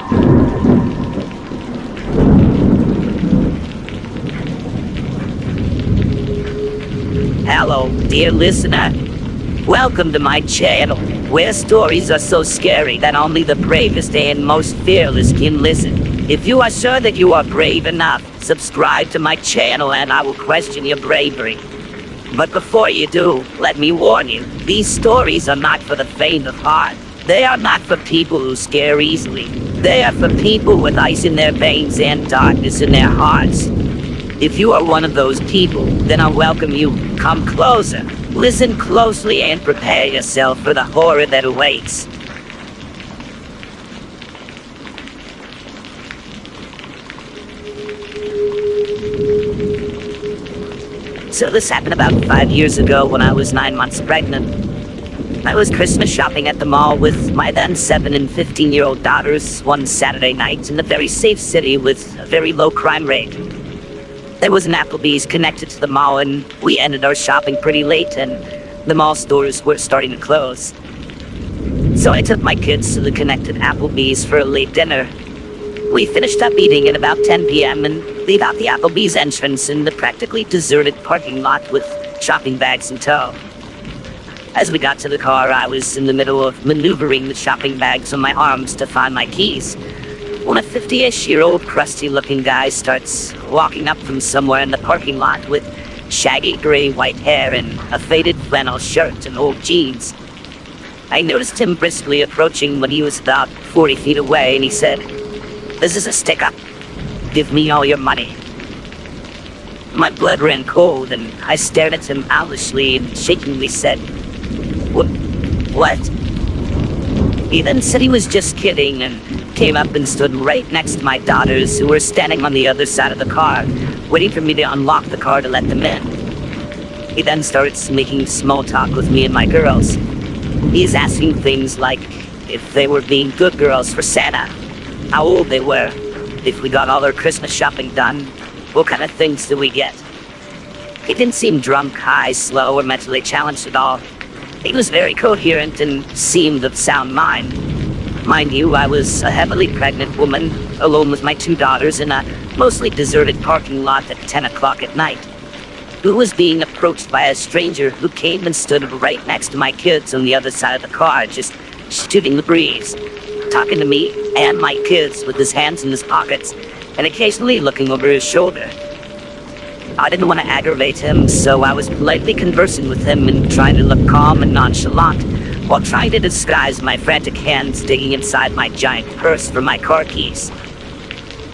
Hello, dear listener. Welcome to my channel, where stories are so scary that only the bravest and most fearless can listen. If you are sure that you are brave enough, subscribe to my channel and I will question your bravery. But before you do, let me warn you, these stories are not for the faint of heart. They are not for people who scare easily. They are for people with ice in their veins and darkness in their hearts. If you are one of those people, then I welcome you. Come closer, listen closely, and prepare yourself for the horror that awaits. So this happened about 5 years ago when I was 9 months pregnant. I was Christmas shopping at the mall with my then 7 and 15-year-old daughters one Saturday night in a very safe city with a very low crime rate. There was an Applebee's connected to the mall, and we ended our shopping pretty late, and the mall stores were starting to close. So I took my kids to the connected Applebee's for a late dinner. We finished up eating at about 10 p.m. and leave out the Applebee's entrance in the practically deserted parking lot with shopping bags in tow. As we got to the car, I was in the middle of maneuvering the shopping bags on my arms to find my keys, when a 50-ish-year-old crusty-looking guy starts walking up from somewhere in the parking lot with shaggy gray-white hair and a faded flannel shirt and old jeans. I noticed him briskly approaching when he was about 40 feet away, and he said, "This is a stick-up. Give me all your money." My blood ran cold, and I stared at him owlishly and shakingly said, What? He then said he was just kidding and came up and stood right next to my daughters, who were standing on the other side of the car, waiting for me to unlock the car to let them in. He then starts making small talk with me and my girls. He's asking things like if they were being good girls for Santa, how old they were, if we got all our Christmas shopping done, what kind of things did we get. He didn't seem drunk, high, slow, or mentally challenged at all. He was very coherent and seemed of sound mind. Mind you, I was a heavily pregnant woman, alone with my 2 daughters in a mostly deserted parking lot at 10 o'clock at night, who was being approached by a stranger who came and stood right next to my kids on the other side of the car, just shooting the breeze, talking to me and my kids with his hands in his pockets and occasionally looking over his shoulder. I didn't want to aggravate him, so I was politely conversing with him and trying to look calm and nonchalant, while trying to disguise my frantic hands digging inside my giant purse for my car keys.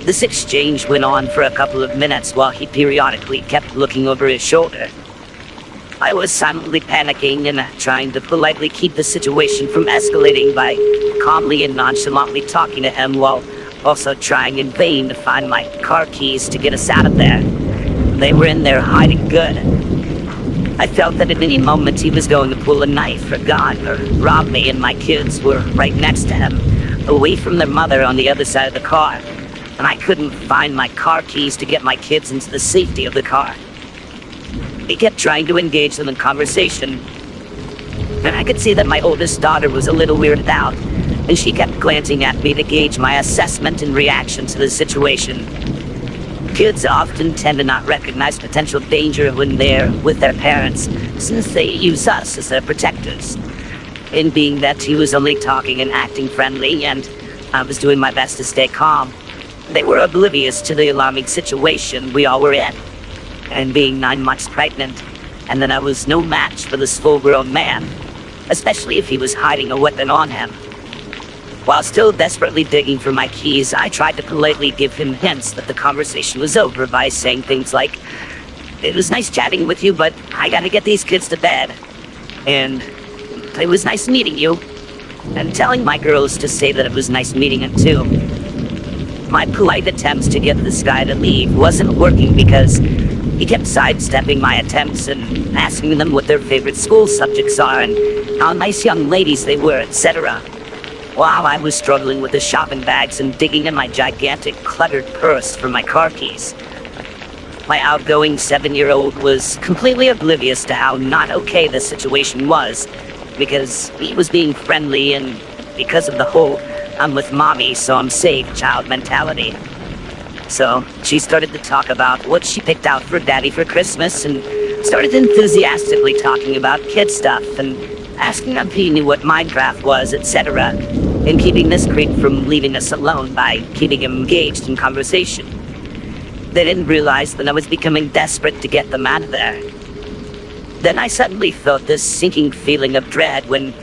This exchange went on for a couple of minutes while he periodically kept looking over his shoulder. I was silently panicking and trying to politely keep the situation from escalating by calmly and nonchalantly talking to him, while also trying in vain to find my car keys to get us out of there. They were in there hiding good. I felt that at any moment he was going to pull a knife or gun or rob me, and my kids were right next to him, away from their mother on the other side of the car, and I couldn't find my car keys to get my kids into the safety of the car. He kept trying to engage them in conversation, and I could see that my oldest daughter was a little weirded out, and she kept glancing at me to gauge my assessment and reaction to the situation. Kids often tend to not recognize potential danger when they're with their parents, since they use us as their protectors. In being that he was only talking and acting friendly, and I was doing my best to stay calm, they were oblivious to the alarming situation we all were in. And being 9 months pregnant, and that I was no match for this full-grown man, especially if he was hiding a weapon on him. While still desperately digging for my keys, I tried to politely give him hints that the conversation was over by saying things like, "It was nice chatting with you, but I gotta get these kids to bed," and "It was nice meeting you," and telling my girls to say that it was nice meeting him too. My polite attempts to get this guy to leave wasn't working because he kept sidestepping my attempts and asking them what their favorite school subjects are and how nice young ladies they were, etc. While I was struggling with the shopping bags and digging in my gigantic cluttered purse for my car keys. My outgoing 7-year-old was completely oblivious to how not okay the situation was, because he was being friendly, and because of the whole I'm with mommy, so I'm safe child mentality. So she started to talk about what she picked out for daddy for Christmas and started enthusiastically talking about kid stuff and asking if he knew what Minecraft was, etc. And keeping this creep from leaving us alone by keeping him engaged in conversation. They didn't realize that I was becoming desperate to get them out of there. Then I suddenly felt this sinking feeling of dread when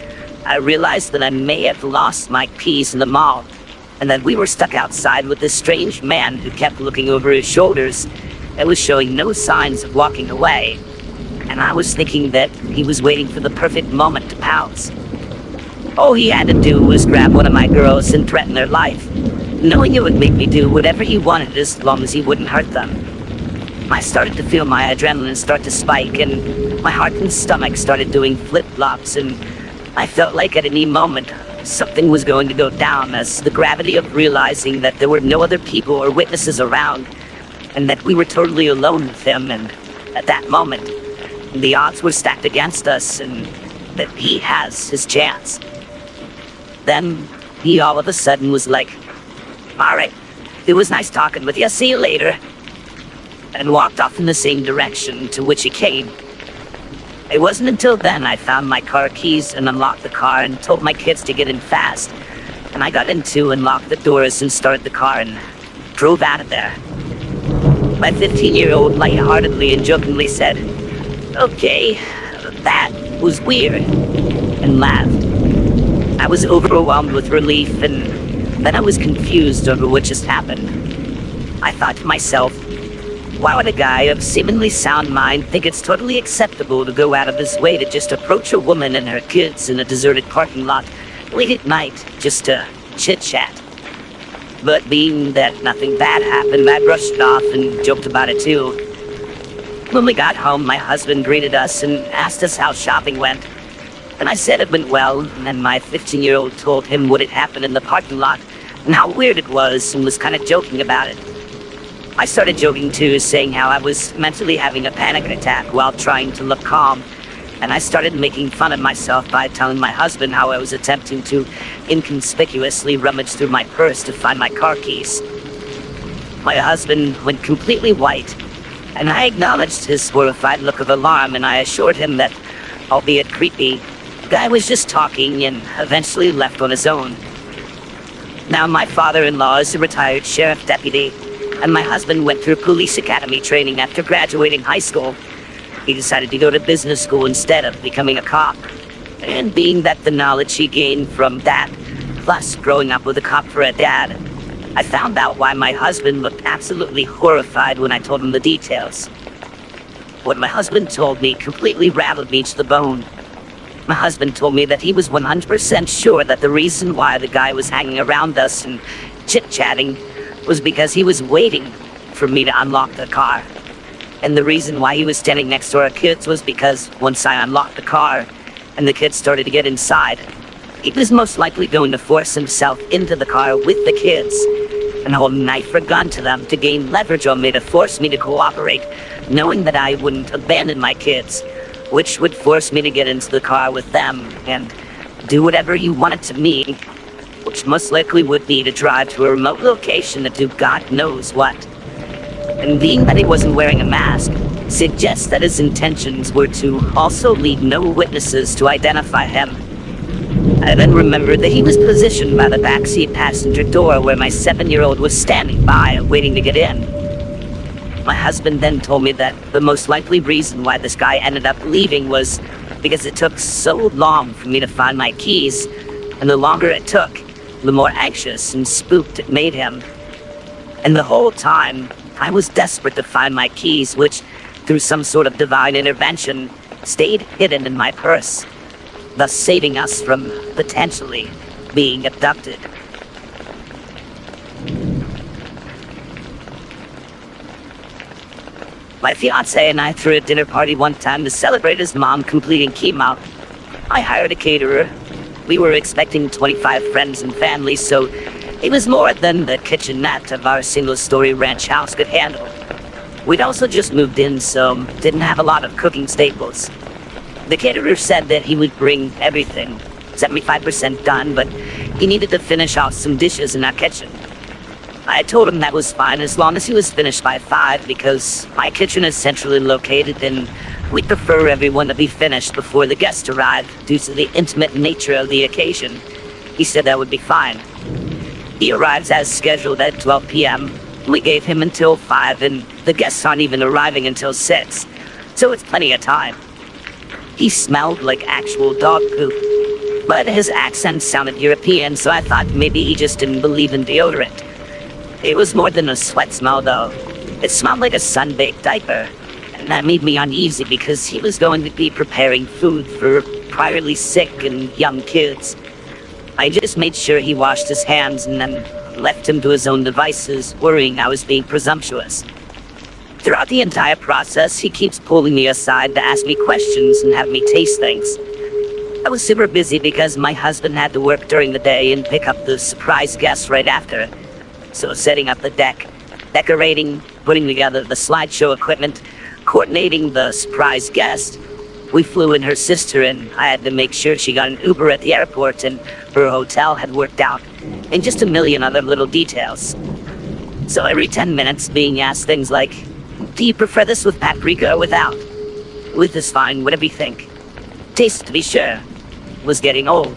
I realized that I may have lost my keys in the mall, and that we were stuck outside with this strange man who kept looking over his shoulders and was showing no signs of walking away. And I was thinking that he was waiting for the perfect moment to pounce. All he had to do was grab one of my girls and threaten their life, knowing it would make me do whatever he wanted as long as he wouldn't hurt them. I started to feel my adrenaline start to spike, and my heart and stomach started doing flip-flops, and I felt like at any moment something was going to go down, as the gravity of realizing that there were no other people or witnesses around, and that we were totally alone with him, and at that moment, the odds were stacked against us, and that he has his chance. Then, he all of a sudden was like, "Alright, it was nice talking with you, see you later," and walked off in the same direction to which he came. It wasn't until then I found my car keys and unlocked the car and told my kids to get in fast, and I got in too and locked the doors and started the car and drove out of there. My 15-year-old lightheartedly and jokingly said, "Okay, that was weird," and laughed. I was overwhelmed with relief, and then I was confused over what just happened. I thought to myself, why would a guy of seemingly sound mind think it's totally acceptable to go out of his way to just approach a woman and her kids in a deserted parking lot late at night just to chit-chat? But being that nothing bad happened, I brushed it off and joked about it too. When we got home, my husband greeted us and asked us how shopping went. And I said it went well, and then my 15-year-old told him what had happened in the parking lot and how weird it was, and was kind of joking about it. I started joking too, saying how I was mentally having a panic attack while trying to look calm, and I started making fun of myself by telling my husband how I was attempting to inconspicuously rummage through my purse to find my car keys. My husband went completely white, and I acknowledged his horrified look of alarm, and I assured him that, albeit creepy, the guy was just talking and eventually left on his own. Now, my father-in-law is a retired sheriff deputy, and my husband went through police academy training after graduating high school. He decided to go to business school instead of becoming a cop. And being that the knowledge he gained from that, plus growing up with a cop for a dad, I found out why my husband looked absolutely horrified when I told him the details. What my husband told me completely rattled me to the bone. My husband told me that he was 100% sure that the reason why the guy was hanging around us and chit-chatting was because he was waiting for me to unlock the car. And the reason why he was standing next to our kids was because once I unlocked the car and the kids started to get inside, he was most likely going to force himself into the car with the kids and hold a knife or gun to them to gain leverage on me to force me to cooperate, knowing that I wouldn't abandon my kids, which would force me to get into the car with them and do whatever he wanted to me, which most likely would be to drive to a remote location to do God knows what. And being that he wasn't wearing a mask suggests that his intentions were to also leave no witnesses to identify him. I then remembered that he was positioned by the backseat passenger door where my 7-year-old was standing by, waiting to get in. My husband then told me that the most likely reason why this guy ended up leaving was because it took so long for me to find my keys, and the longer it took, the more anxious and spooked it made him. And the whole time, I was desperate to find my keys, which, through some sort of divine intervention, stayed hidden in my purse, thus saving us from potentially being abducted. My fiance and I threw a dinner party one time to celebrate his mom completing chemo. I hired a caterer. We were expecting 25 friends and family, so it was more than the kitchenette of our single-story ranch house could handle. We'd also just moved in, so didn't have a lot of cooking staples. The caterer said that he would bring everything, 75% done, but he needed to finish off some dishes in our kitchen. I told him that was fine as long as he was finished by 5 because my kitchen is centrally located and we prefer everyone to be finished before the guests arrive due to the intimate nature of the occasion. He said that would be fine. He arrives as scheduled at 12 p.m. We gave him until 5 and the guests aren't even arriving until 6, so it's plenty of time. He smelled like actual dog poop, but his accent sounded European, so I thought maybe he just didn't believe in deodorant. It was more than a sweat smell though. It smelled like a sun-baked diaper, and that made me uneasy because he was going to be preparing food for priorly sick and young kids. I just made sure he washed his hands and then left him to his own devices, worrying I was being presumptuous. Throughout the entire process, he keeps pulling me aside to ask me questions and have me taste things. I was super busy because my husband had to work during the day and pick up the surprise guests right after. So setting up the deck, decorating, putting together the slideshow equipment, coordinating the surprise guest. We flew in her sister and I had to make sure she got an Uber at the airport and her hotel had worked out, and just a million other little details. So every 10 minutes being asked things like, do you prefer this with paprika or without? With is fine, whatever you think. Taste, to be sure, was getting old.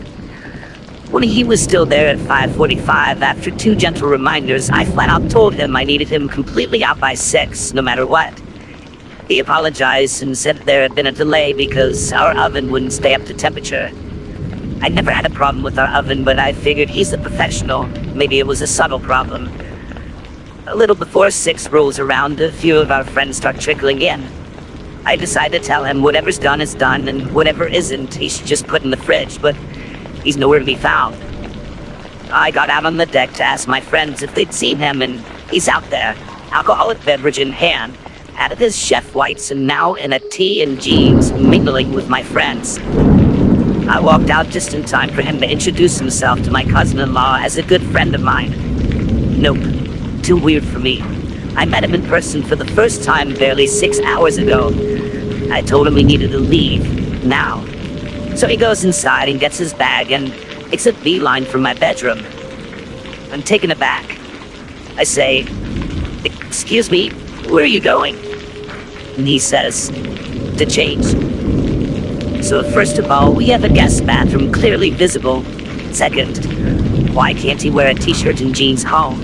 When he was still there at 5:45, after 2 gentle reminders, I flat out told him I needed him completely out by 6, no matter what. He apologized and said there had been a delay because our oven wouldn't stay up to temperature. I never had a problem with our oven, but I figured he's a professional. Maybe it was a subtle problem. A little before 6 rolls around, a few of our friends start trickling in. I decide to tell him whatever's done is done, and whatever isn't, he should just put in the fridge, but he's nowhere to be found. I got out on the deck to ask my friends if they'd seen him, and he's out there, alcoholic beverage in hand, out of his chef whites and now in a tee and jeans, mingling with my friends. I walked out just in time for him to introduce himself to my cousin-in-law as a good friend of mine. Nope, too weird for me. I met him in person for the first time barely 6 hours ago. I told him he needed to leave, now. So he goes inside and gets his bag and makes a beeline for my bedroom. I'm taken aback. I say, excuse me, where are you going? And he says, to change. So first of all, we have a guest bathroom clearly visible. Second, why can't he wear a t-shirt and jeans home?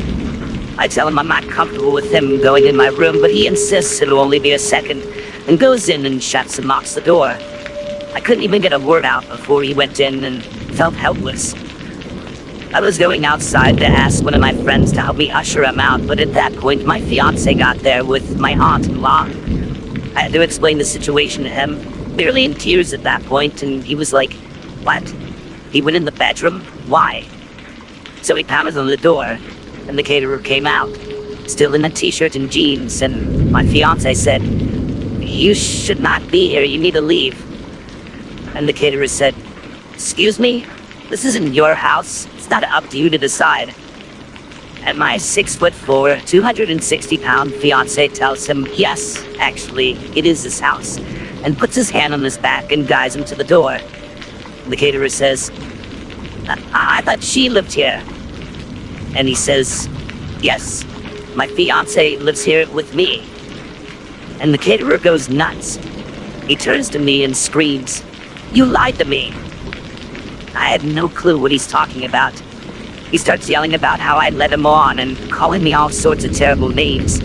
I tell him I'm not comfortable with him going in my room, but he insists it'll only be a second, and goes in and shuts and locks the door. I couldn't even get a word out before he went in and felt helpless. I was going outside to ask one of my friends to help me usher him out, but at that point my fiance got there with my aunt-in-law. I had to explain the situation to him, barely in tears at that point, and he was like, what? He went in the bedroom? Why? So he pounded on the door, and the caterer came out, still in a t-shirt and jeans, and my fiance said, you should not be here, you need to leave. And the caterer said, excuse me? This isn't your house. It's not up to you to decide. And my 6'4", 260-pound fiance tells him, yes, actually, it is his house, and puts his hand on his back and guides him to the door. The caterer says, I thought she lived here. And he says, yes, my fiance lives here with me. And the caterer goes nuts. He turns to me and screams, you lied to me. I had no clue what he's talking about. He starts yelling about how I led him on and calling me all sorts of terrible names.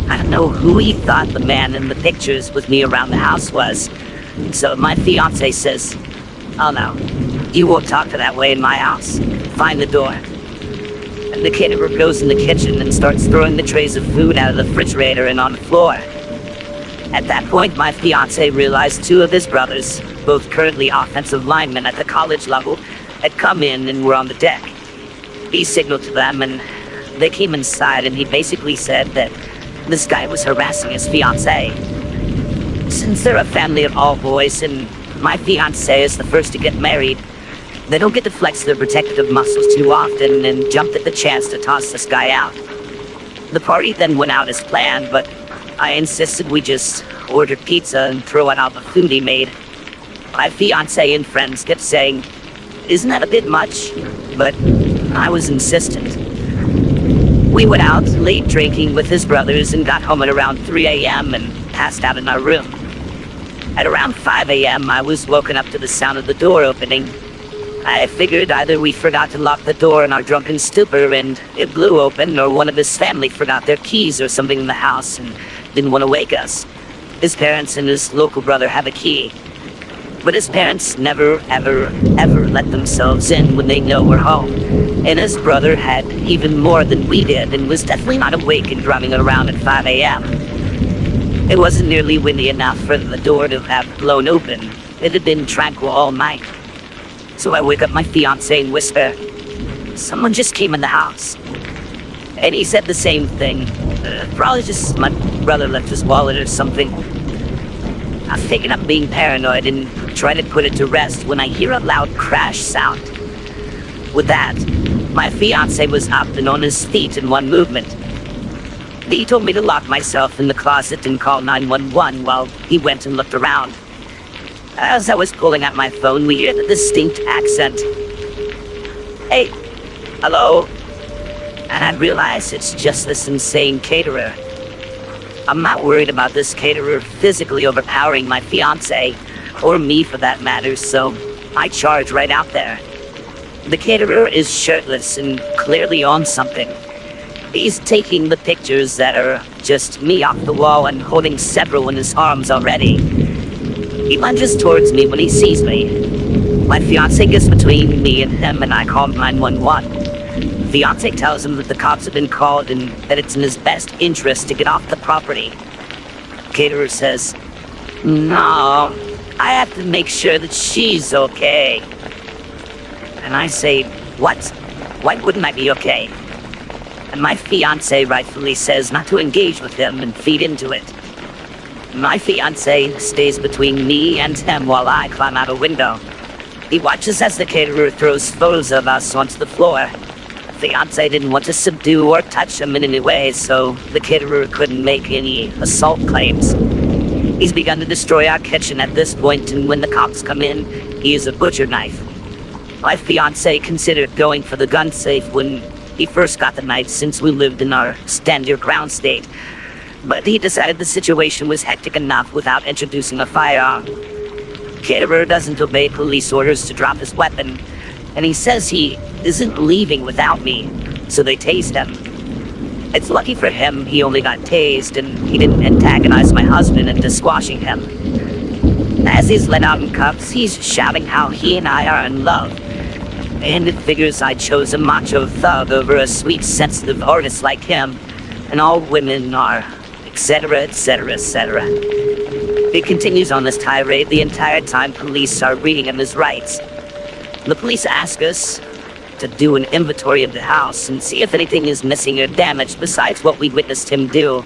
I don't know who he thought the man in the pictures with me around the house was. So my fiance says, oh no, you won't talk to that way in my house. Find the door. And the caterer goes in the kitchen and starts throwing the trays of food out of the refrigerator and on the floor. At that point, my fiance realized 2 of his brothers, both currently offensive linemen at the college level, had come in and were on the deck. He signaled to them and they came inside, and he basically said that this guy was harassing his fiancée. Since they're a family of all boys and my fiancé is the first to get married, they don't get to flex their protective muscles too often and jumped at the chance to toss this guy out. The party then went out as planned, but I insisted we just order pizza and throw out all the food he made. My fiancé and friends kept saying, isn't that a bit much? but I was insistent. We went out late drinking with his brothers and got home at around 3 a.m. and passed out in our room. At around 5 a.m., I was woken up to the sound of the door opening. I figured either we forgot to lock the door in our drunken stupor and it blew open, or one of his family forgot their keys or something in the house and didn't want to wake us. His parents and his local brother have a key, but his parents never, ever let themselves in when they know we're home. And his brother had even more than we did and was definitely not awake and driving around at 5 a.m. It wasn't nearly windy enough for the door to have blown open. It had been tranquil all night. So I wake up my fiancé and whisper, "Someone just came in the house." And he said the same thing. Probably just my brother left his wallet or something. I figured I'm being paranoid and try to put it to rest when I hear a loud crash sound. With that, my fiancé was up and on his feet in one movement. He told me to lock myself in the closet and call 911 while he went and looked around. As I was pulling out my phone, we hear the distinct accent. "Hey, hello?" And I realize it's just this insane caterer. I'm not worried about this caterer physically overpowering my fiancé, or me for that matter, so I charge right out there. The caterer is shirtless and clearly on something. He's taking the pictures that are just me off the wall and holding several in his arms already. He lunges towards me when he sees me. My fiancé gets between me and him and I call 911. Fiancé tells him that the cops have been called and that it's in his best interest to get off the property. Caterer says, "No, I have to make sure that she's okay." And I say, "What? Why wouldn't I be okay?" And my fiancé rightfully says not to engage with him and feed into it. My fiancé stays between me and him while I climb out a window. He watches as the caterer throws photos of us onto the floor. Fiancé didn't want to subdue or touch him in any way, so the caterer couldn't make any assault claims. He's begun to destroy our kitchen at this point, and when the cops come in, he uses a butcher knife. My fiancé considered going for the gun safe when he first got the knife, since we lived in our stand your ground state. But he decided the situation was hectic enough without introducing a firearm. Caterer doesn't obey police orders to drop his weapon, and he says he isn't leaving without me, so they tased him. It's lucky for him he only got tased and he didn't antagonize my husband into squashing him. As he's let out in cuffs, he's shouting how he and I are in love, and it figures I chose a macho thug over a sweet, sensitive artist like him, and all women are, etc., etc., etc. He continues on this tirade the entire time police are reading him his rights. The police ask us to do an inventory of the house and see if anything is missing or damaged besides what we witnessed him do.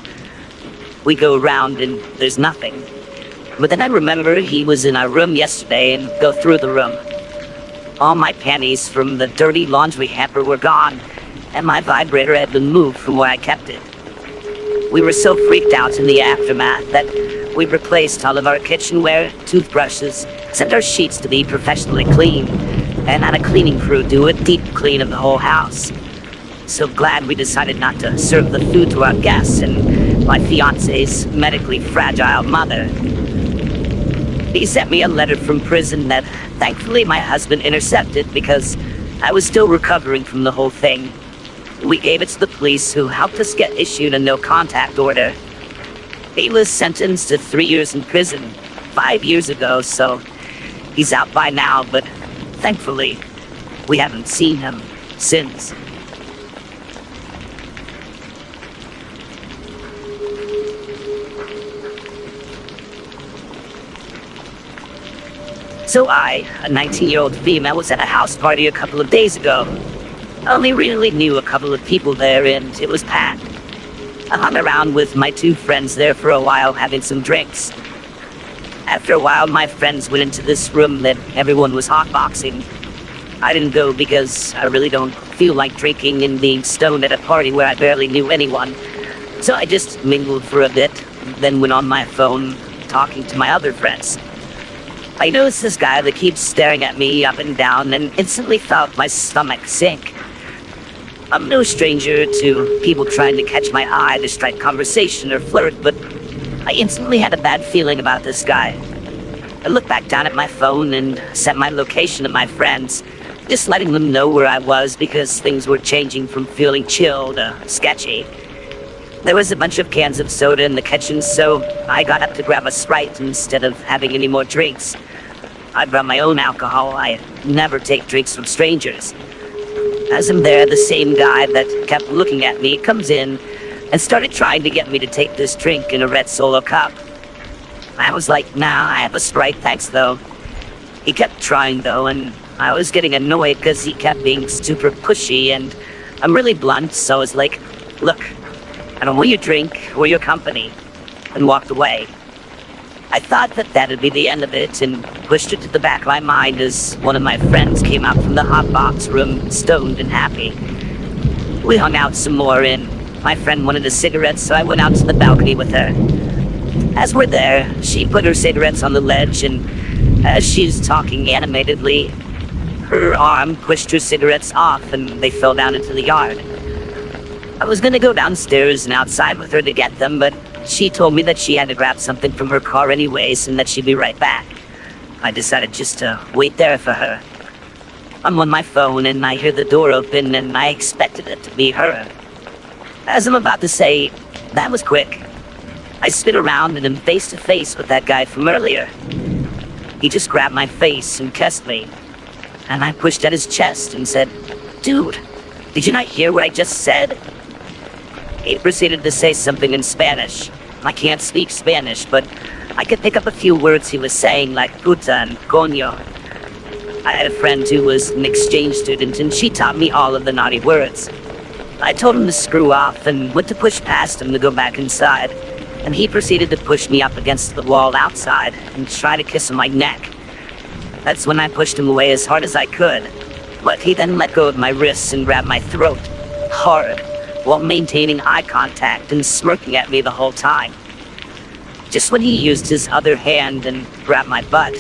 We go around and there's nothing. But then I remember he was in our room yesterday and go through the room. All my panties from the dirty laundry hamper were gone, and my vibrator had been moved from where I kept it. We were so freaked out in the aftermath that we replaced all of our kitchenware, toothbrushes, sent our sheets to be professionally cleaned, and had a cleaning crew do a deep clean of the whole house. So glad we decided not to serve the food to our guests and my fiancé's medically fragile mother. He sent me a letter from prison that thankfully my husband intercepted because I was still recovering from the whole thing. We gave it to the police, who helped us get issued a no-contact order. He was sentenced to 3 years in prison 5 years ago, so he's out by now, but thankfully, we haven't seen him since. So I, a 19-year-old female, was at a house party a couple of days ago. I only really knew a couple of people there, and it was packed. I hung around with my two friends there for a while, having some drinks. After a while, my friends went into this room that everyone was hotboxing. I didn't go because I really don't feel like drinking and being stoned at a party where I barely knew anyone. So I just mingled for a bit, then went on my phone, talking to my other friends. I noticed this guy that keeps staring at me up and down and instantly felt my stomach sink. I'm no stranger to people trying to catch my eye to strike conversation or flirt, but I instantly had a bad feeling about this guy. I looked back down at my phone and sent my location to my friends, just letting them know where I was because things were changing from feeling chill to sketchy. There was a bunch of cans of soda in the kitchen, so I got up to grab a Sprite instead of having any more drinks. I brought my own alcohol. I never take drinks from strangers. As I'm there, the same guy that kept looking at me comes in and started trying to get me to take this drink in a red Solo cup. I was like, nah, I have a Sprite, thanks though. He kept trying though, and I was getting annoyed because he kept being super pushy, and I'm really blunt, so I was like, look, I don't want your drink or your company, and walked away. I thought that that'd be the end of it and pushed it to the back of my mind as one of my friends came out from the hot box room, stoned and happy. We hung out some more and my friend wanted a cigarette, so I went out to the balcony with her. As we're there, she put her cigarettes on the ledge, and as she's talking animatedly, her arm pushed her cigarettes off and they fell down into the yard. I was gonna go downstairs and outside with her to get them, but she told me that she had to grab something from her car anyways and that she'd be right back. I decided just to wait there for her. I'm on my phone and I hear the door open and I expected it to be her. As I'm about to say, that was quick, I spin around and am face to face with that guy from earlier. He just grabbed my face and kissed me, and I pushed at his chest and said, "Dude, did you not hear what I just said?" He proceeded to say something in Spanish. I can't speak Spanish, but I could pick up a few words he was saying, like puta and coño. I had a friend who was an exchange student, and she taught me all of the naughty words. I told him to screw off and went to push past him to go back inside, and he proceeded to push me up against the wall outside and try to kiss on my neck. That's when I pushed him away as hard as I could, but he then let go of my wrists and grabbed my throat, hard, while maintaining eye contact and smirking at me the whole time. Just when he used his other hand and grabbed my butt,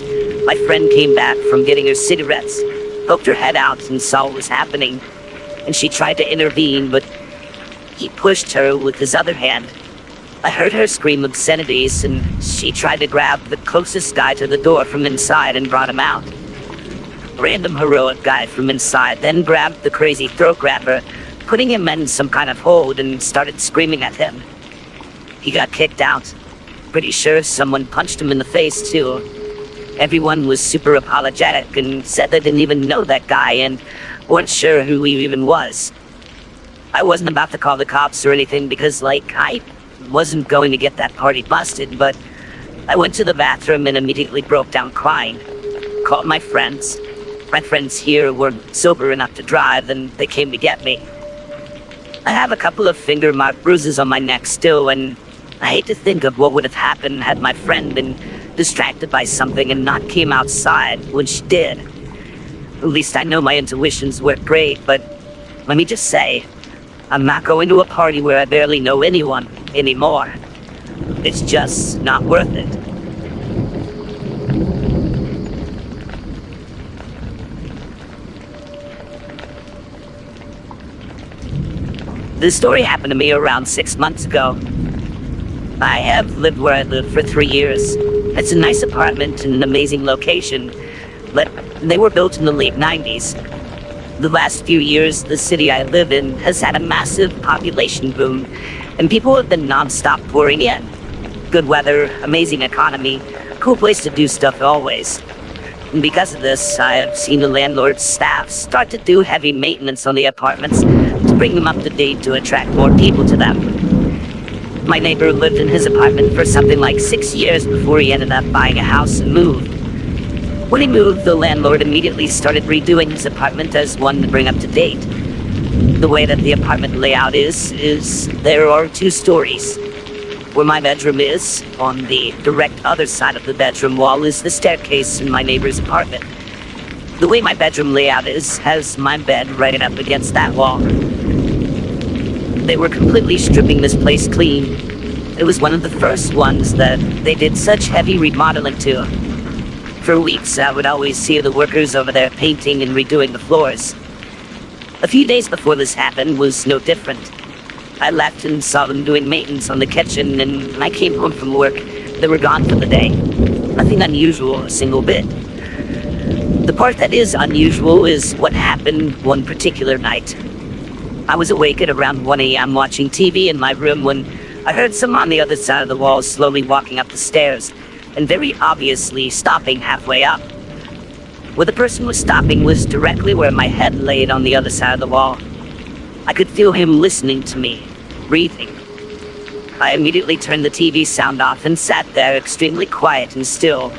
my friend came back from getting her cigarettes, poked her head out and saw what was happening, and she tried to intervene, but he pushed her with his other hand. I heard her scream obscenities, and she tried to grab the closest guy to the door from inside and brought him out. Random heroic guy from inside then grabbed the crazy throat grabber, putting him in some kind of hold, and started screaming at him. He got kicked out. Pretty sure someone punched him in the face too. Everyone was super apologetic and said they didn't even know that guy and weren't sure who he even was. I wasn't about to call the cops or anything because, I wasn't going to get that party busted, but I went to the bathroom and immediately broke down crying. Called my friends. My friends here weren't sober enough to drive, and they came to get me. I have a couple of finger mark bruises on my neck still, and I hate to think of what would have happened had my friend been distracted by something and not came outside when she did. At least I know my intuitions work great, but let me just say, I'm not going to a party where I barely know anyone anymore. It's just not worth it. This story happened to me around 6 months ago. I have lived where I lived for 3 years. It's a nice apartment in an amazing location, but they were built in the late 90s. The last few years, the city I live in has had a massive population boom, and people have been non-stop pouring in. Good weather, amazing economy, cool place to do stuff always. And because of this, I have seen the landlord's staff start to do heavy maintenance on the apartments to bring them up to date to attract more people to them. My neighbor lived in his apartment for something like 6 years before he ended up buying a house and moved. When he moved, the landlord immediately started redoing his apartment as one to bring up to date. The way that the apartment layout is there are 2 stories. Where my bedroom is, on the direct other side of the bedroom wall, is the staircase in my neighbor's apartment. The way my bedroom layout is, has my bed right up against that wall. They were completely stripping this place clean. It was one of the first ones that they did such heavy remodeling to. For weeks, I would always see the workers over there painting and redoing the floors. A few days before this happened was no different. I left and saw them doing maintenance on the kitchen, and when I came home from work, they were gone for the day. Nothing unusual, a single bit. The part that is unusual is what happened one particular night. I was awake at around 1 a.m. watching TV in my room when I heard someone on the other side of the wall slowly walking up the stairs, and very obviously stopping halfway up. Where the person was stopping was directly where my head laid on the other side of the wall. I could feel him listening to me, breathing. I immediately turned the TV sound off and sat there extremely quiet and still.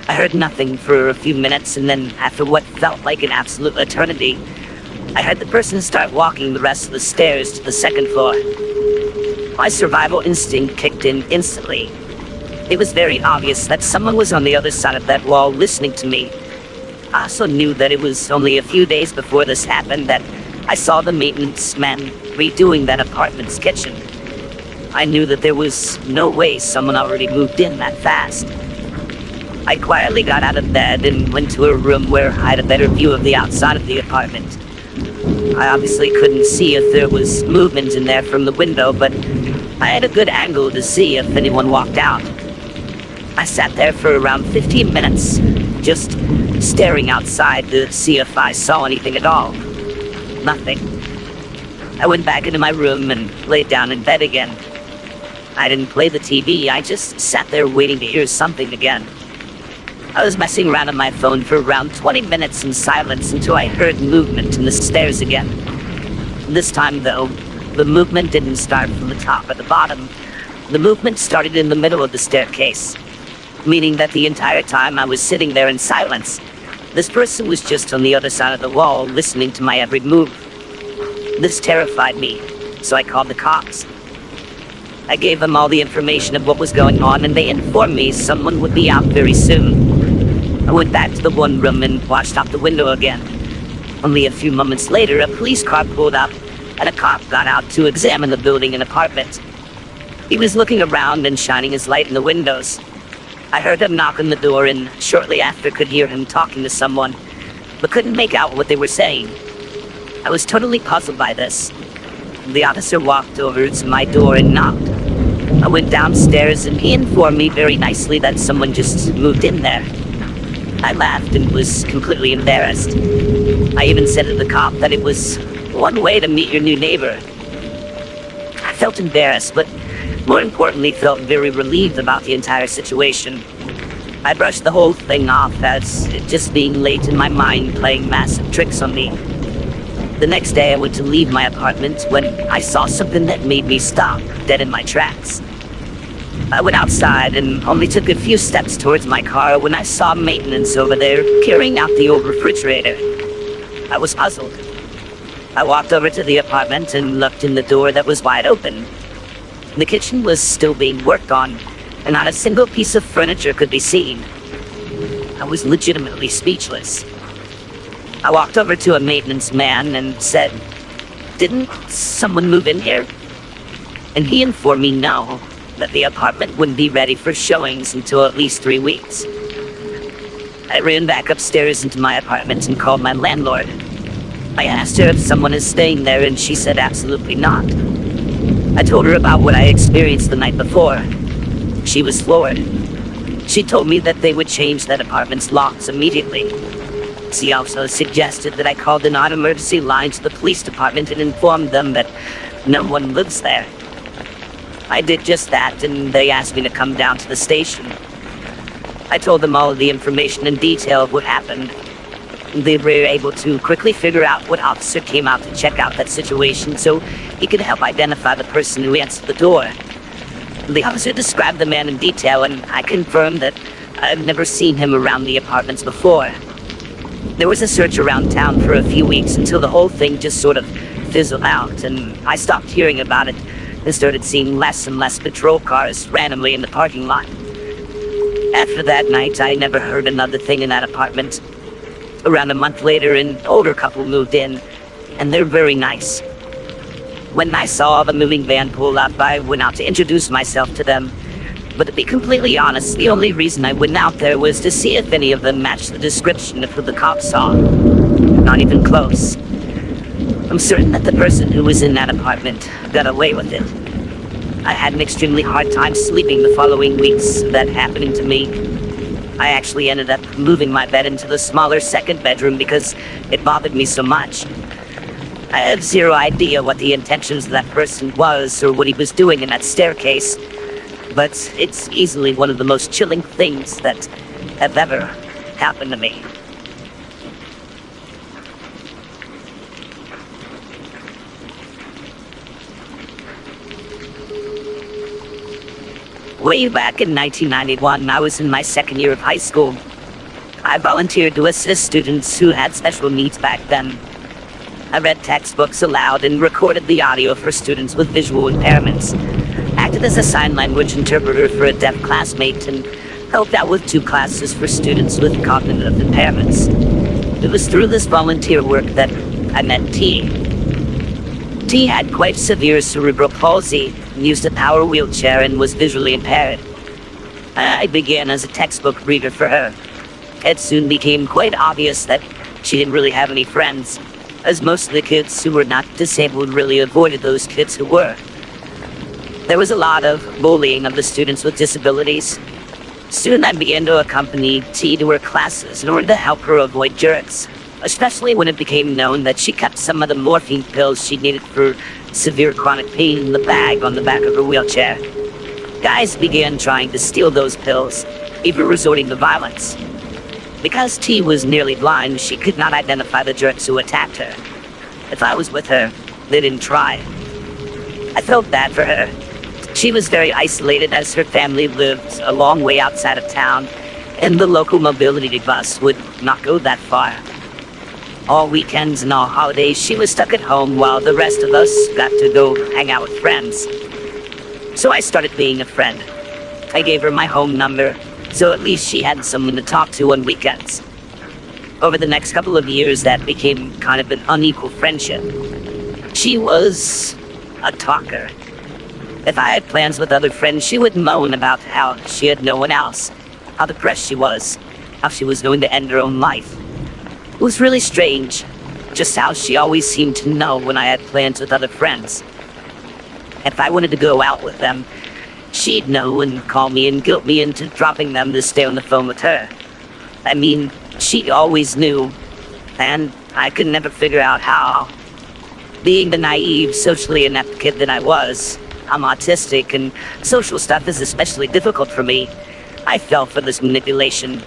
I heard nothing for a few minutes, and then after what felt like an absolute eternity, I heard the person start walking the rest of the stairs to the second floor. My survival instinct kicked in instantly. It was very obvious that someone was on the other side of that wall listening to me. I also knew that it was only a few days before this happened that I saw the maintenance men redoing that apartment's kitchen. I knew that there was no way someone already moved in that fast. I quietly got out of bed and went to a room where I had a better view of the outside of the apartment. I obviously couldn't see if there was movement in there from the window, but I had a good angle to see if anyone walked out. I sat there for around 15 minutes, just staring outside to see if I saw anything at all. Nothing. I went back into my room and laid down in bed again. I didn't play the TV, I just sat there waiting to hear something again. I was messing around on my phone for around 20 minutes in silence until I heard movement in the stairs again. This time, though, the movement didn't start from the top or the bottom. The movement started in the middle of the staircase, meaning that the entire time I was sitting there in silence, this person was just on the other side of the wall listening to my every move. This terrified me, so I called the cops. I gave them all the information of what was going on, and they informed me someone would be out very soon. I went back to the one room and watched out the window again. Only a few moments later, a police car pulled up, and a cop got out to examine the building and apartment. He was looking around and shining his light in the windows. I heard him knock on the door, and shortly after could hear him talking to someone, but couldn't make out what they were saying. I was totally puzzled by this. The officer walked over to my door and knocked. I went downstairs, and he informed me very nicely that someone just moved in there. I laughed and was completely embarrassed. I even said to the cop that it was one way to meet your new neighbor. I felt embarrassed, but more importantly felt very relieved about the entire situation. I brushed the whole thing off as it just being late in my mind playing massive tricks on me. The next day I went to leave my apartment when I saw something that made me stop dead in my tracks. I went outside and only took a few steps towards my car when I saw maintenance over there carrying out the old refrigerator. I was puzzled. I walked over to the apartment and looked in the door that was wide open. The kitchen was still being worked on, and not a single piece of furniture could be seen. I was legitimately speechless. I walked over to a maintenance man and said, "Didn't someone move in here?" And he informed me no, that the apartment wouldn't be ready for showings until at least 3 weeks. I ran back upstairs into my apartment and called my landlord. I asked her if someone is staying there, and she said absolutely not. I told her about what I experienced the night before. She was floored. She told me that they would change that apartment's locks immediately. She also suggested that I call the non-emergency line to the police department and inform them that no one lives there. I did just that, and they asked me to come down to the station. I told them all of the information in detail of what happened. They were able to quickly figure out what officer came out to check out that situation so he could help identify the person who answered the door. The officer described the man in detail, and I confirmed that I've never seen him around the apartments before. There was a search around town for a few weeks until the whole thing just sort of fizzled out, and I stopped hearing about it and started seeing less and less patrol cars randomly in the parking lot. After that night, I never heard another thing in that apartment. Around a month later, an older couple moved in, and they're very nice. When I saw the moving van pull up, I went out to introduce myself to them. But to be completely honest, the only reason I went out there was to see if any of them matched the description of who the cops saw. Not even close. I'm certain that the person who was in that apartment got away with it. I had an extremely hard time sleeping the following weeks of that happening to me. I actually ended up moving my bed into the smaller second bedroom because it bothered me so much. I have zero idea what the intentions of that person was or what he was doing in that staircase, but it's easily one of the most chilling things that have ever happened to me. Way back in 1991, I was in my second year of high school. I volunteered to assist students who had special needs back then. I read textbooks aloud and recorded the audio for students with visual impairments, acted as a sign language interpreter for a deaf classmate, and helped out with 2 classes for students with cognitive impairments. It was through this volunteer work that I met T. T had quite severe cerebral palsy, used a power wheelchair, and was visually impaired. I began as a textbook reader for her. It soon became quite obvious that she didn't really have any friends, as most of the kids who were not disabled really avoided those kids who were. There was a lot of bullying of the students with disabilities. Soon I began to accompany T to her classes in order to help her avoid jerks, especially when it became known that she kept some of the morphine pills she needed for severe chronic pain in the bag on the back of her wheelchair. Guys began trying to steal those pills, even resorting to violence. Because T was nearly blind, she could not identify the jerks who attacked her. If I was with her, they didn't try. I felt bad for her. She was very isolated as her family lived a long way outside of town, and the local mobility bus would not go that far. All weekends and all holidays, she was stuck at home while the rest of us got to go hang out with friends. So I started being a friend. I gave her my home number, so at least she had someone to talk to on weekends. Over the next couple of years, that became kind of an unequal friendship. She was a talker. If I had plans with other friends, she would moan about how she had no one else, how depressed she was, how she was going to end her own life. It was really strange, just how she always seemed to know when I had plans with other friends. If I wanted to go out with them, she'd know and call me and guilt me into dropping them to stay on the phone with her. I mean, she always knew, and I could never figure out how. Being the naive, socially inept kid that I was, I'm autistic and social stuff is especially difficult for me. I fell for this manipulation.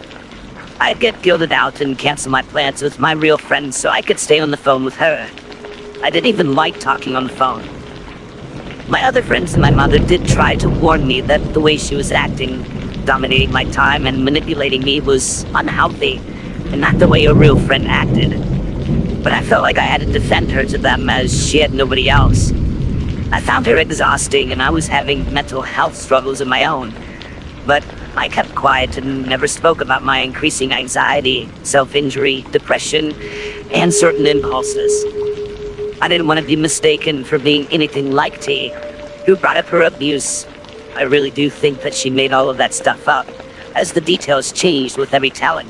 I'd get guilted out and cancel my plans with my real friends so I could stay on the phone with her. I didn't even like talking on the phone. My other friends and my mother did try to warn me that the way she was acting, dominating my time and manipulating me, was unhealthy and not the way a real friend acted. But I felt like I had to defend her to them as she had nobody else. I found her exhausting and I was having mental health struggles of my own. But I kept quiet and never spoke about my increasing anxiety, self-injury, depression, and certain impulses. I didn't want to be mistaken for being anything like T, who brought up her abuse. I really do think that she made all of that stuff up, as the details changed with every telling.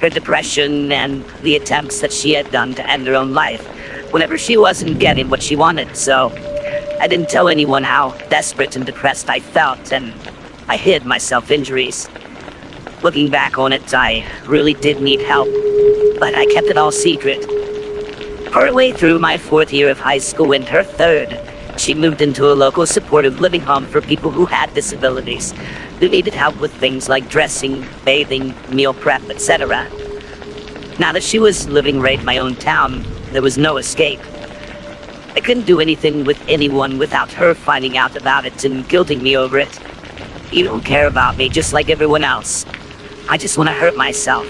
Her depression and the attempts that she had done to end her own life whenever she wasn't getting what she wanted, so I didn't tell anyone how desperate and depressed I felt, and I hid my self-injuries. Looking back on it, I really did need help, but I kept it all secret. Partway through my 4th year of high school and her 3rd, she moved into a local supportive living home for people who had disabilities, who needed help with things like dressing, bathing, meal prep, etc. Now that she was living right in my own town, there was no escape. I couldn't do anything with anyone without her finding out about it and guilting me over it. You don't care about me just like everyone else. I just want to hurt myself.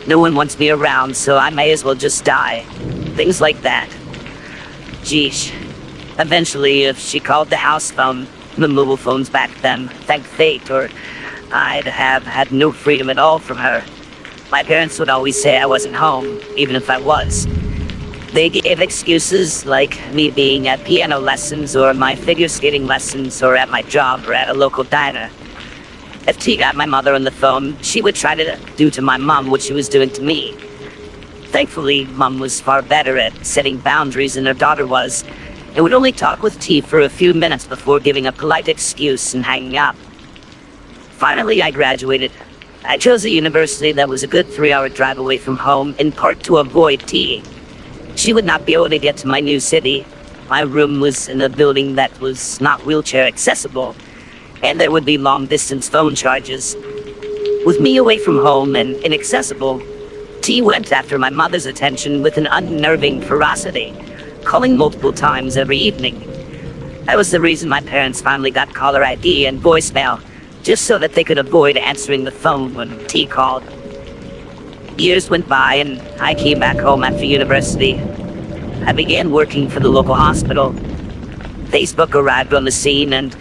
No one wants me around, so I may as well just die. Things like that. Geesh. Eventually, if she called the house phone, the mobile phones back then, thank fate, or I'd have had no freedom at all from her. My parents would always say I wasn't home, even if I was. They gave excuses like me being at piano lessons or my figure skating lessons or at my job or at a local diner. If T got my mother on the phone, she would try to do to my mom what she was doing to me. Thankfully, Mom was far better at setting boundaries than her daughter was, and would only talk with T for a few minutes before giving a polite excuse and hanging up. Finally, I graduated. I chose a university that was a good 3-hour drive away from home, in part to avoid T. She would not be able to get to my new city. My room was in a building that was not wheelchair accessible, and there would be long-distance phone charges. With me away from home and inaccessible, T went after my mother's attention with an unnerving ferocity, calling multiple times every evening. That was the reason my parents finally got caller ID and voicemail, just so that they could avoid answering the phone when T called. Years went by and I came back home after university. I began working for the local hospital. Facebook arrived on the scene and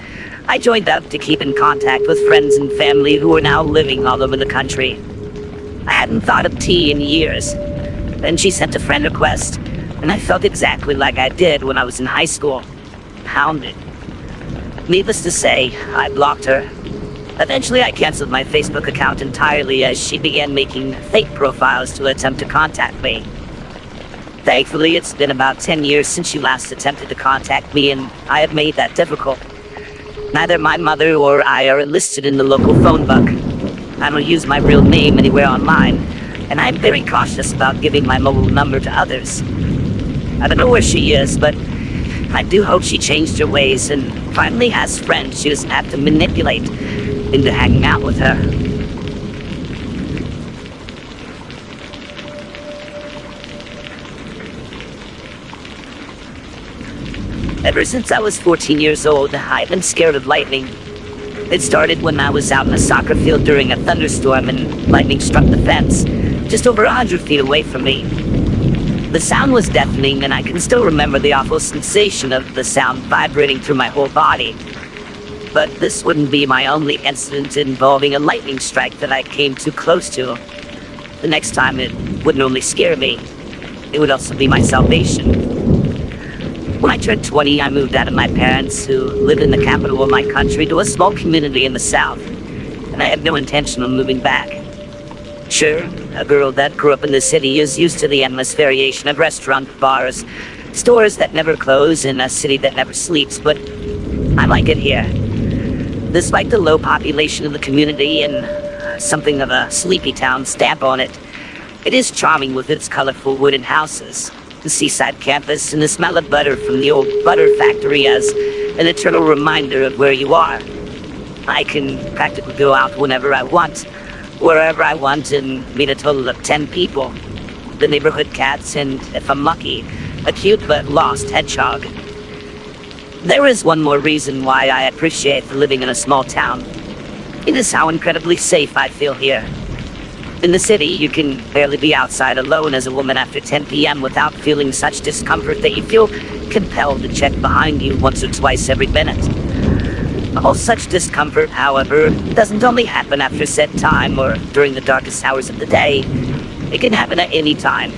I joined up to keep in contact with friends and family who were now living all over the country. I hadn't thought of T in years. Then she sent a friend request, and I felt exactly like I did when I was in high school. Hounded. Needless to say, I blocked her. Eventually, I canceled my Facebook account entirely as she began making fake profiles to attempt to contact me. Thankfully, it's been about 10 years since she last attempted to contact me, and I have made that difficult. Neither my mother or I are enlisted in the local phone book. I don't use my real name anywhere online, and I'm very cautious about giving my mobile number to others. I don't know where she is, but I do hope she changed her ways and finally has friends she doesn't have to manipulate into hanging out with her. Ever since I was 14 years old, I've been scared of lightning. It started when I was out in a soccer field during a thunderstorm and lightning struck the fence, just over 100 feet away from me. The sound was deafening, and I can still remember the awful sensation of the sound vibrating through my whole body. But this wouldn't be my only incident involving a lightning strike that I came too close to. The next time it wouldn't only scare me, it would also be my salvation. When I turned 20, I moved out of my parents, who lived in the capital of my country, to a small community in the south, and I had no intention of moving back. Sure, a girl that grew up in the city is used to the endless variation of restaurants, bars, stores that never close, and a city that never sleeps, but I like it here. Despite the low population of the community and something of a sleepy town stamp on it, it is charming with its colorful wooden houses, the seaside campus, and the smell of butter from the old butter factory as an eternal reminder of where you are. I can practically go out whenever I want, wherever I want, and meet a total of 10 people. The neighborhood cats, and if I'm lucky, a cute but lost hedgehog. There is one more reason why I appreciate living in a small town. It is how incredibly safe I feel here. In the city, you can barely be outside alone as a woman after 10 p.m. without feeling such discomfort that you feel compelled to check behind you once or twice every minute. All such discomfort, however, doesn't only happen after set time or during the darkest hours of the day. It can happen at any time.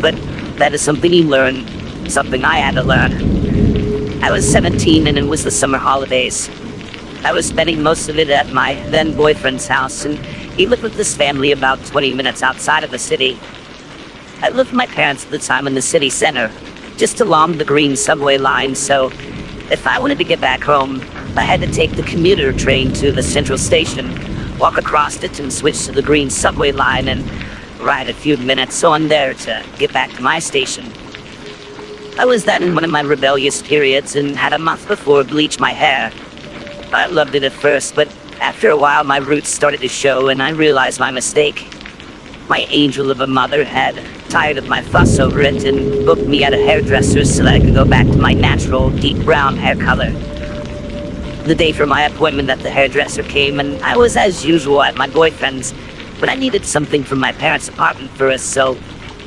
But that is something you learn, something I had to learn. I was 17 and it was the summer holidays. I was spending most of it at my then boyfriend's house, and he lived with his family about 20 minutes outside of the city. I lived with my parents at the time in the city center, just along the green subway line, so if I wanted to get back home, I had to take the commuter train to the central station, walk across it and switch to the green subway line and ride a few minutes on there to get back to my station. I was then in one of my rebellious periods and had a month before bleach my hair. I loved it at first, but after a while my roots started to show and I realized my mistake. My angel of a mother had tired of my fuss over it and booked me at a hairdresser so that I could go back to my natural deep brown hair color. The day for my appointment at the hairdresser came and I was as usual at my boyfriend's, but I needed something from my parents' apartment first, so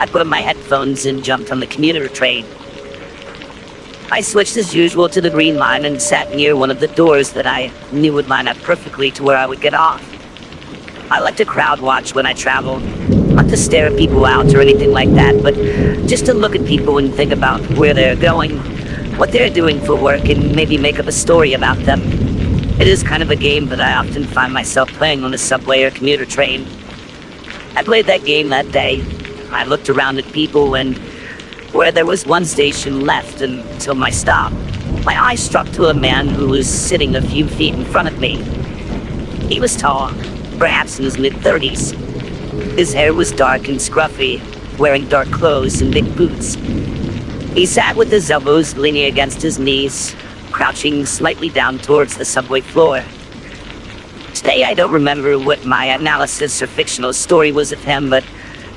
I put on my headphones and jumped on the commuter train. I switched as usual to the green line and sat near one of the doors that I knew would line up perfectly to where I would get off. I like to crowd watch when I travel, not to stare at people out or anything like that, but just to look at people and think about where they're going, what they're doing for work, and maybe make up a story about them. It is kind of a game that I often find myself playing on the subway or commuter train. I played that game that day. I looked around at people, and where there was one station left until my stop, my eye struck to a man who was sitting a few feet in front of me. He was tall, perhaps in his mid-30s. His hair was dark and scruffy, wearing dark clothes and big boots. He sat with his elbows leaning against his knees, crouching slightly down towards the subway floor. Today I don't remember what my analysis or fictional story was of him, but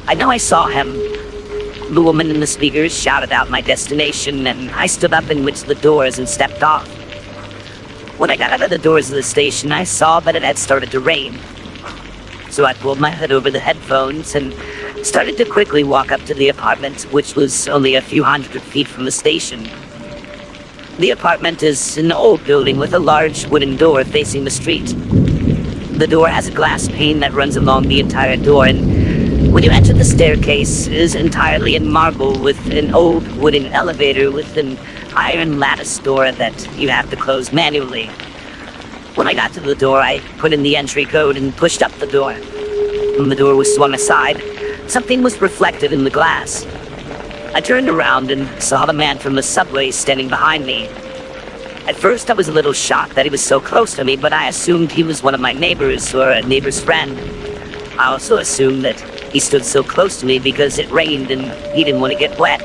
I know I saw him. The woman in the speakers shouted out my destination, and I stood up and went to the doors and stepped off. When I got out of the doors of the station, I saw that it had started to rain. So I pulled my hood over the headphones and started to quickly walk up to the apartment, which was only a few hundred feet from the station. The apartment is an old building with a large wooden door facing the street. The door has a glass pane that runs along the entire door, and when you enter, the staircase is entirely in marble with an old wooden elevator with an iron lattice door that you have to close manually. When I got to the door, I put in the entry code and pushed up the door. When the door was swung aside, something was reflected in the glass. I turned around and saw the man from the subway standing behind me. At first, I was a little shocked that he was so close to me, but I assumed he was one of my neighbors or a neighbor's friend. I also assumed that he stood so close to me because it rained and he didn't want to get wet.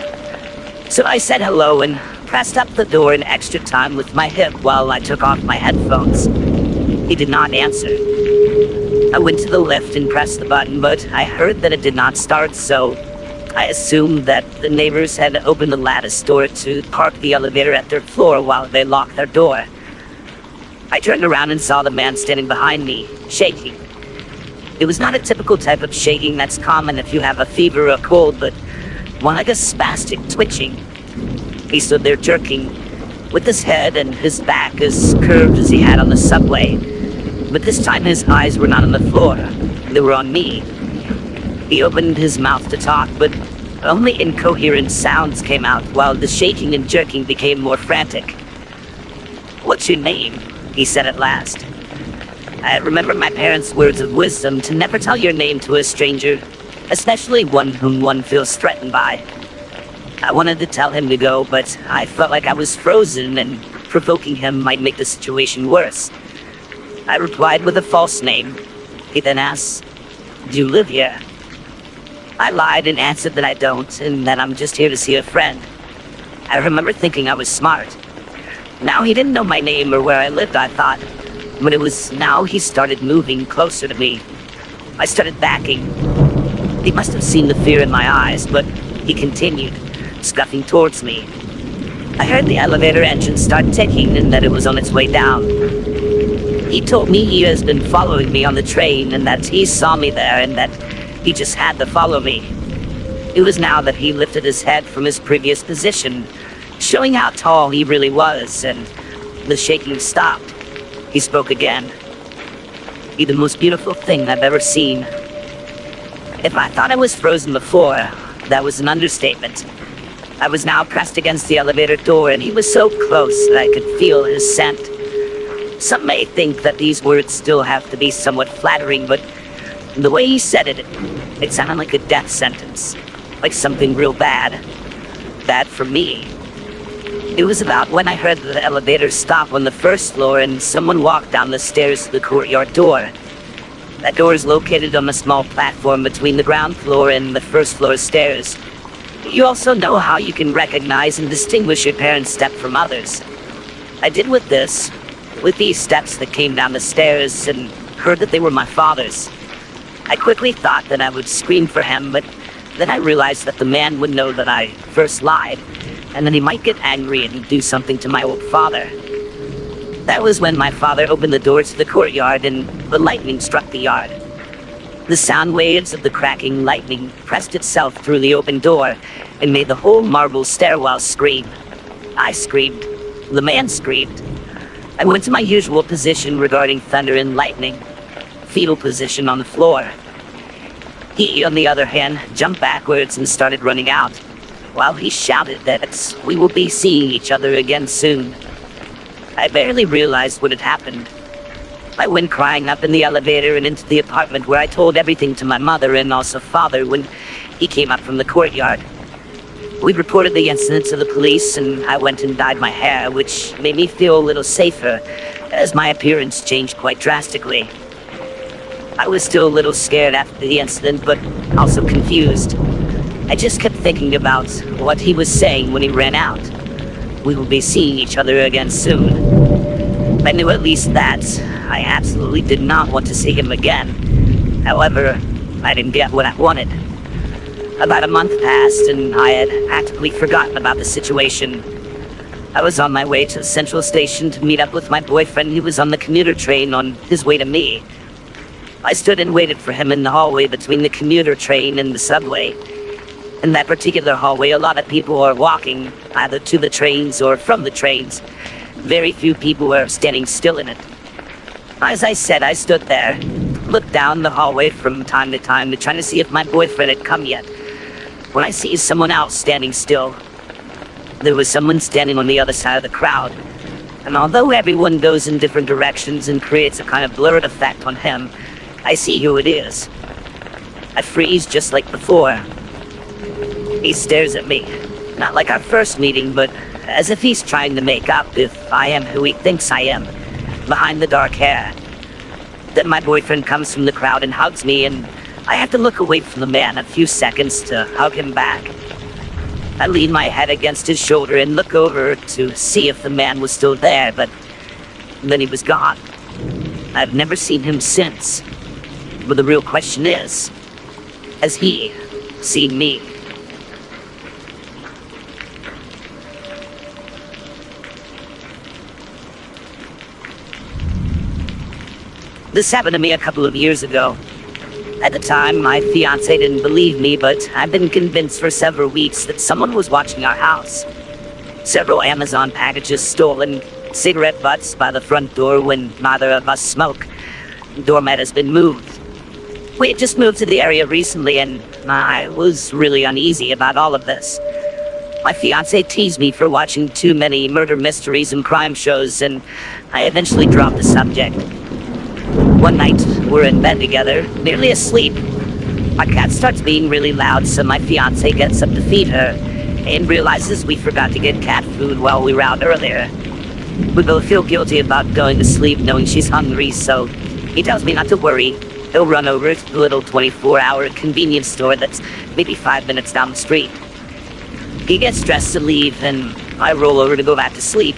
So I said hello and pressed up the door in extra time with my hip while I took off my headphones. He did not answer. I went to the lift and pressed the button, but I heard that it did not start, so I assumed that the neighbors had opened the lattice door to park the elevator at their floor while they locked their door. I turned around and saw the man standing behind me, shaking. It was not a typical type of shaking that's common if you have a fever or a cold, but more like a spastic twitching. He stood there jerking, with his head and his back as curved as he had on the subway. But this time his eyes were not on the floor, they were on me. He opened his mouth to talk, but only incoherent sounds came out while the shaking and jerking became more frantic. "What's your name?" he said at last. I remember my parents' words of wisdom to never tell your name to a stranger, especially one whom one feels threatened by. I wanted to tell him to go, but I felt like I was frozen and provoking him might make the situation worse. I replied with a false name. He then asked, "Do you live here?" I lied and answered that I don't, and that I'm just here to see a friend. I remember thinking I was smart. Now he didn't know my name or where I lived, I thought. But it was now he started moving closer to me. I started backing. He must have seen the fear in my eyes, but he continued, scuffing towards me. I heard the elevator engine start ticking and that it was on its way down. He told me he has been following me on the train and that he saw me there and that he just had to follow me. It was now that he lifted his head from his previous position, showing how tall he really was, and the shaking stopped. He spoke again. "You're the most beautiful thing I've ever seen." If I thought I was frozen before, that was an understatement. I was now pressed against the elevator door, and he was so close that I could feel his scent. Some may think that these words still have to be somewhat flattering, but the way he said it, it sounded like a death sentence, like something real bad. Bad for me. It was about when I heard the elevator stop on the first floor and someone walked down the stairs to the courtyard door. That door is located on a small platform between the ground floor and the first floor stairs. You also know how you can recognize and distinguish your parents' step from others. I did with these steps that came down the stairs, and heard that they were my father's. I quickly thought that I would scream for him, but then I realized that the man would know that I first lied, and that he might get angry and do something to my old father. That was when my father opened the door to the courtyard and the lightning struck the yard. The sound waves of the cracking lightning pressed itself through the open door and made the whole marble stairwell scream. I screamed. The man screamed. I went to my usual position regarding thunder and lightning, fetal position on the floor. He, on the other hand, jumped backwards and started running out, while he shouted that we will be seeing each other again soon. I barely realized what had happened. I went crying up in the elevator and into the apartment, where I told everything to my mother and also father when he came up from the courtyard. We reported the incident to the police, and I went and dyed my hair, which made me feel a little safer, as my appearance changed quite drastically. I was still a little scared after the incident, but also confused. I just kept thinking about what he was saying when he ran out. We will be seeing each other again soon. I knew at least that. I absolutely did not want to see him again. However, I didn't get what I wanted. About a month passed, and I had actively forgotten about the situation. I was on my way to the central station to meet up with my boyfriend, who was on the commuter train on his way to me. I stood and waited for him in the hallway between the commuter train and the subway. In that particular hallway, a lot of people are walking, either to the trains or from the trains. Very few people were standing still in it. As I said, I stood there, looked down the hallway from time to time, trying to see if my boyfriend had come yet. When I see someone else standing still, there was someone standing on the other side of the crowd. And although everyone goes in different directions and creates a kind of blurred effect on him, I see who it is. I freeze just like before. He stares at me, not like our first meeting, but as if he's trying to make up if I am who he thinks I am, behind the dark hair. Then my boyfriend comes from the crowd and hugs me, and I have to look away from the man a few seconds to hug him back. I lean my head against his shoulder and look over to see if the man was still there, but then he was gone. I've never seen him since. But the real question is, has he seen me? This happened to me a couple of years ago. At the time, my fiancé didn't believe me, but I've been convinced for several weeks that someone was watching our house. Several Amazon packages stolen, cigarette butts by the front door when neither of us smoke. The doormat has been moved. We had just moved to the area recently, and I was really uneasy about all of this. My fiancé teased me for watching too many murder mysteries and crime shows, and I eventually dropped the subject. One night, we're in bed together, nearly asleep. Our cat starts being really loud, so my fiancé gets up to feed her, and realizes we forgot to get cat food while we were out earlier. We both feel guilty about going to sleep knowing she's hungry, so he tells me not to worry. He'll run over to the little 24-hour convenience store that's maybe 5 minutes down the street. He gets dressed to leave, and I roll over to go back to sleep.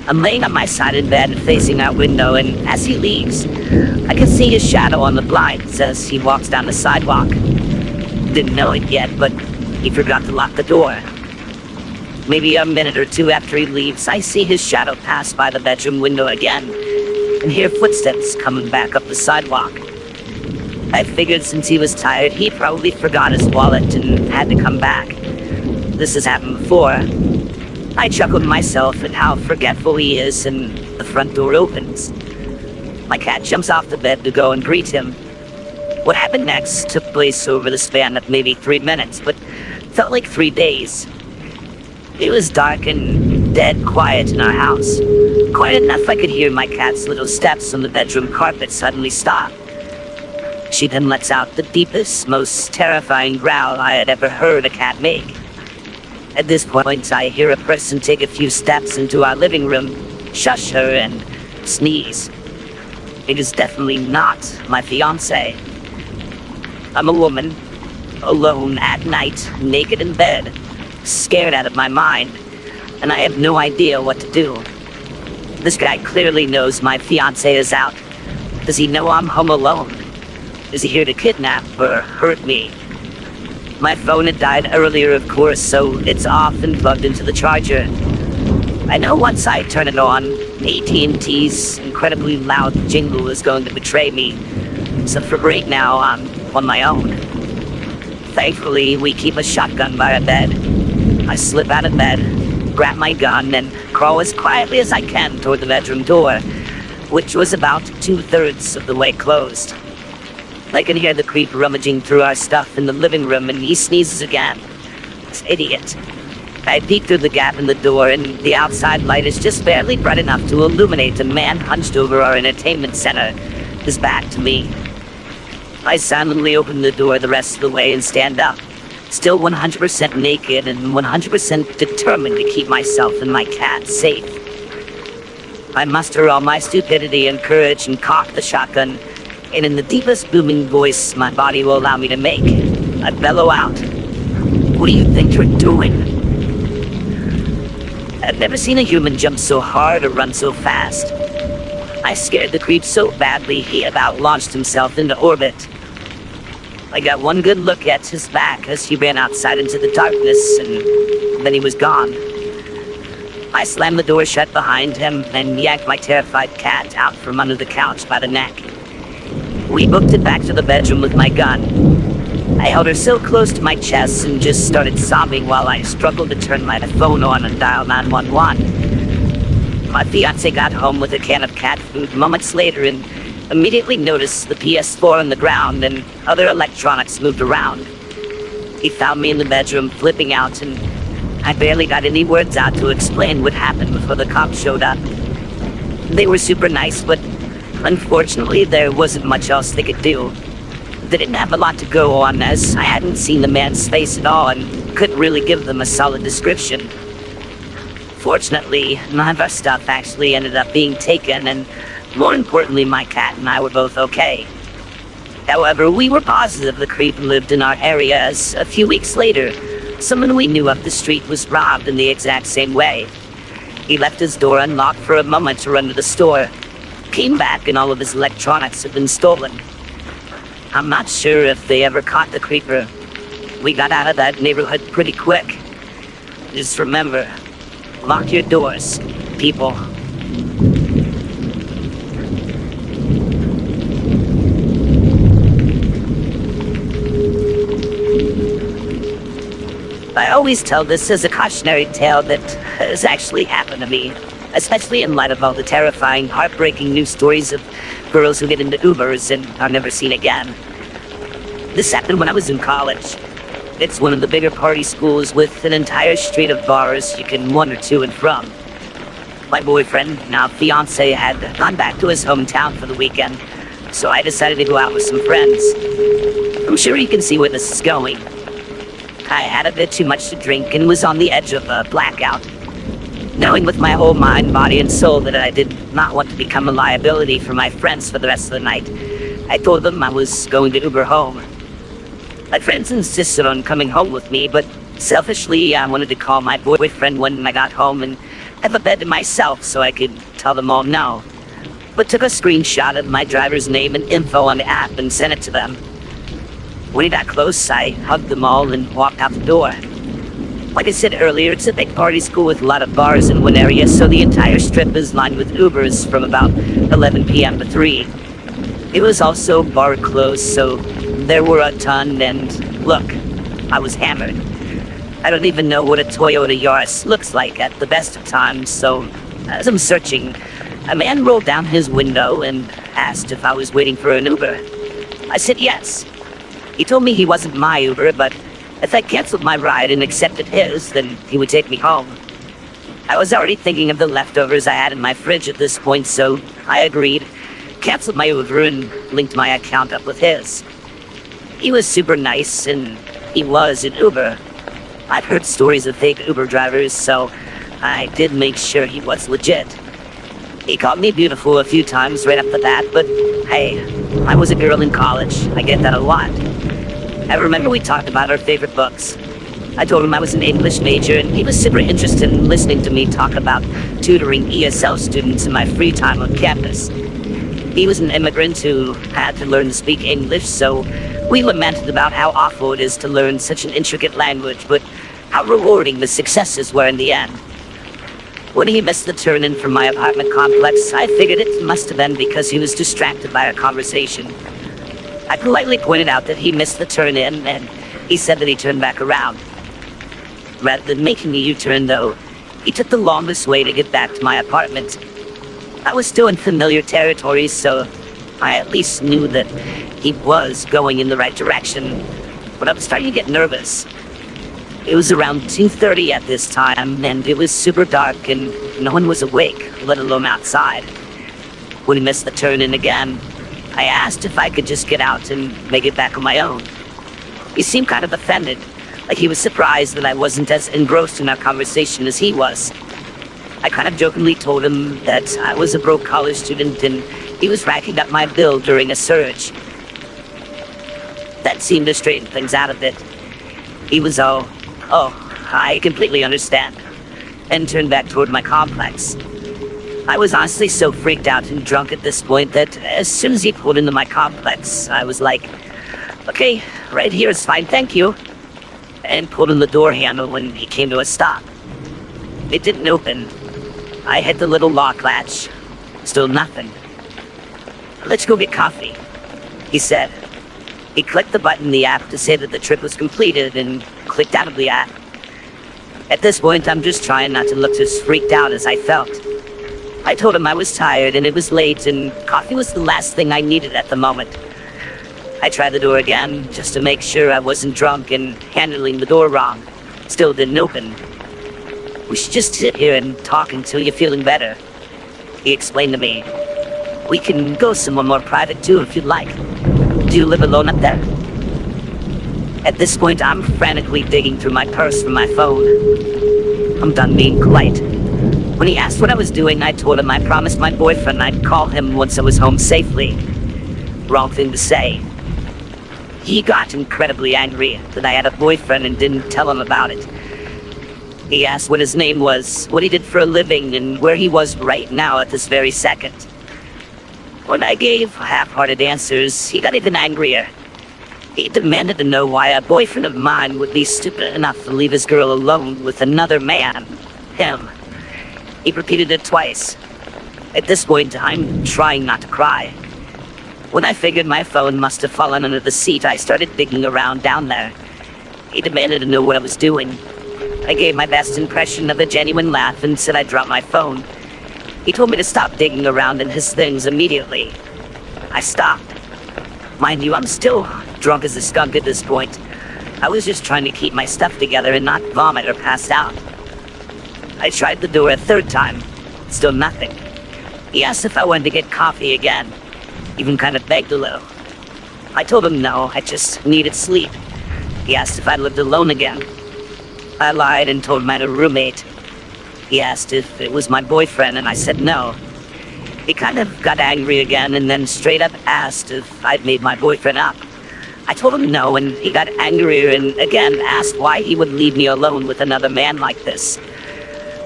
I'm laying on my side in bed facing our window, and as he leaves, I can see his shadow on the blinds as he walks down the sidewalk. Didn't know it yet, but he forgot to lock the door. Maybe a minute or two after he leaves, I see his shadow pass by the bedroom window again, and hear footsteps coming back up the sidewalk. I figured since he was tired, he probably forgot his wallet and had to come back. This has happened before. I chuckled myself at how forgetful he is, and the front door opens. My cat jumps off the bed to go and greet him. What happened next took place over the span of maybe 3 minutes, but felt like 3 days. It was dark and dead quiet in our house. Quiet enough I could hear my cat's little steps on the bedroom carpet suddenly stop. She then lets out the deepest, most terrifying growl I had ever heard a cat make. At this point, I hear a person take a few steps into our living room, shush her, and sneeze. It is definitely not my fiancé. I'm a woman, alone at night, naked in bed, scared out of my mind, and I have no idea what to do. This guy clearly knows my fiancé is out. Does he know I'm home alone? Is he here to kidnap or hurt me? My phone had died earlier, of course, so it's off and plugged into the charger. I know once I turn it on, AT&T's incredibly loud jingle is going to betray me. So for right now, I'm on my own. Thankfully, we keep a shotgun by our bed. I slip out of bed, grab my gun, and crawl as quietly as I can toward the bedroom door, which was about 2/3 of the way closed. I can hear the creep rummaging through our stuff in the living room, and he sneezes again. This idiot. I peeked through the gap in the door, and the outside light is just barely bright enough to illuminate a man hunched over our entertainment center, his back to me. I silently opened the door the rest of the way and stand up, still 100% naked and 100% determined to keep myself and my cat safe. I muster all my stupidity and courage and cock the shotgun, and in the deepest booming voice my body will allow me to make, I bellow out, "What do you think you're doing?" I've never seen a human jump so hard or run so fast. I scared the creep so badly he about launched himself into orbit. I got one good look at his back as he ran outside into the darkness, and then he was gone. I slammed the door shut behind him and yanked my terrified cat out from under the couch by the neck. We booked it back to the bedroom with my gun. I held her so close to my chest and just started sobbing while I struggled to turn my phone on and dial 911. My fiance got home with a can of cat food moments later and immediately noticed the PS4 on the ground and other electronics moved around. He found me in the bedroom flipping out, and I barely got any words out to explain what happened before the cops showed up. They were super nice, but unfortunately there wasn't much else they could do. They didn't have a lot to go on, as I hadn't seen the man's face at all and couldn't really give them a solid description. Fortunately, none of our stuff actually ended up being taken, and more importantly, my cat and I were both okay. However, we were positive the creep lived in our area, as a few weeks later, someone we knew up the street was robbed in the exact same way. He left his door unlocked for a moment to run to the store, came back and all of his electronics had been stolen. I'm not sure if they ever caught the creeper. We got out of that neighborhood pretty quick. Just remember, lock your doors, people. I always tell this as a cautionary tale that has actually happened to me, especially in light of all the terrifying, heartbreaking news stories of girls who get into Ubers and are never seen again. This happened when I was in college. It's one of the bigger party schools with an entire street of bars you can wander to and from. My boyfriend, now fiance, had gone back to his hometown for the weekend, so I decided to go out with some friends. I'm sure you can see where this is going. I had a bit too much to drink and was on the edge of a blackout. Knowing with my whole mind, body, and soul that I did not want to become a liability for my friends for the rest of the night, I told them I was going to Uber home. My friends insisted on coming home with me, but selfishly, I wanted to call my boyfriend when I got home and have a bed to myself so I could tell them all no. But took a screenshot of my driver's name and info on the app and sent it to them. When he got close, I hugged them all and walked out the door. Like I said earlier, it's a big party school with a lot of bars in one area, so the entire strip is lined with Ubers from about 11 p.m. to 3. It was also bar closed, so there were a ton, and look, I was hammered. I don't even know what a Toyota Yaris looks like at the best of times, so as I'm searching, a man rolled down his window and asked if I was waiting for an Uber. I said yes. He told me he wasn't my Uber, but if I canceled my ride and accepted his, then he would take me home. I was already thinking of the leftovers I had in my fridge at this point, so I agreed, canceled my Uber, and linked my account up with his. He was super nice, and he was an Uber. I've heard stories of fake Uber drivers, so I did make sure he was legit. He called me beautiful a few times right off the bat, but hey, I was a girl in college. I get that a lot. I remember we talked about our favorite books. I told him I was an English major, and he was super interested in listening to me talk about tutoring ESL students in my free time on campus. He was an immigrant who had to learn to speak English, so we lamented about how awful it is to learn such an intricate language, but how rewarding the successes were in the end. When he missed the turn-in from my apartment complex, I figured it must have been because he was distracted by our conversation. I politely pointed out that he missed the turn-in, and he said that he turned back around. Rather than making a U-turn, though, he took the longest way to get back to my apartment. I was still in familiar territory, so I at least knew that he was going in the right direction, but I was starting to get nervous. It was around 2:30 at this time, and it was super dark, and no one was awake, let alone outside. When he missed the turn in again, I asked if I could just get out and make it back on my own. He seemed kind of offended, like he was surprised that I wasn't as engrossed in our conversation as he was. I kind of jokingly told him that I was a broke college student and he was racking up my bill during a surge. That seemed to straighten things out a bit. He was all, "Oh, I completely understand," and turned back toward my complex. I was honestly so freaked out and drunk at this point that as soon as he pulled into my complex, I was like, "Okay, right here is fine, thank you," and pulled in the door handle when he came to a stop. It didn't open. I hit the little lock latch. Still nothing. "Let's go get coffee," he said. He clicked the button in the app to say that the trip was completed and clicked out of the app. At this point, I'm just trying not to look as freaked out as I felt. I told him I was tired and it was late and coffee was the last thing I needed at the moment. I tried the door again just to make sure I wasn't drunk and handling the door wrong. Still didn't open. "We should just sit here and talk until you're feeling better," he explained to me. "We can go somewhere more private too if you'd like. Do you live alone up there?" At this point, I'm frantically digging through my purse for my phone. I'm done being polite. When he asked what I was doing, I told him I promised my boyfriend I'd call him once I was home safely. Wrong thing to say. He got incredibly angry that I had a boyfriend and didn't tell him about it. He asked what his name was, what he did for a living, and where he was right now at this very second. When I gave half-hearted answers, he got even angrier. He demanded to know why a boyfriend of mine would be stupid enough to leave his girl alone with another man. Him. He repeated it twice. At this point, I'm trying not to cry. When I figured my phone must have fallen under the seat, I started digging around down there. He demanded to know what I was doing. I gave my best impression of a genuine laugh and said I'd drop my phone. He told me to stop digging around in his things immediately. I stopped. Mind you, I'm still drunk as a skunk at this point. I was just trying to keep my stuff together and not vomit or pass out. I tried the door a third time. Still nothing. He asked if I wanted to get coffee again. Even kind of begged a little. I told him no, I just needed sleep. He asked if I lived alone again. I lied and told him I had a roommate. He asked if it was my boyfriend, and I said no. He kind of got angry again and then straight up asked if I'd made my boyfriend up. I told him no, and he got angrier and again asked why he would leave me alone with another man like this.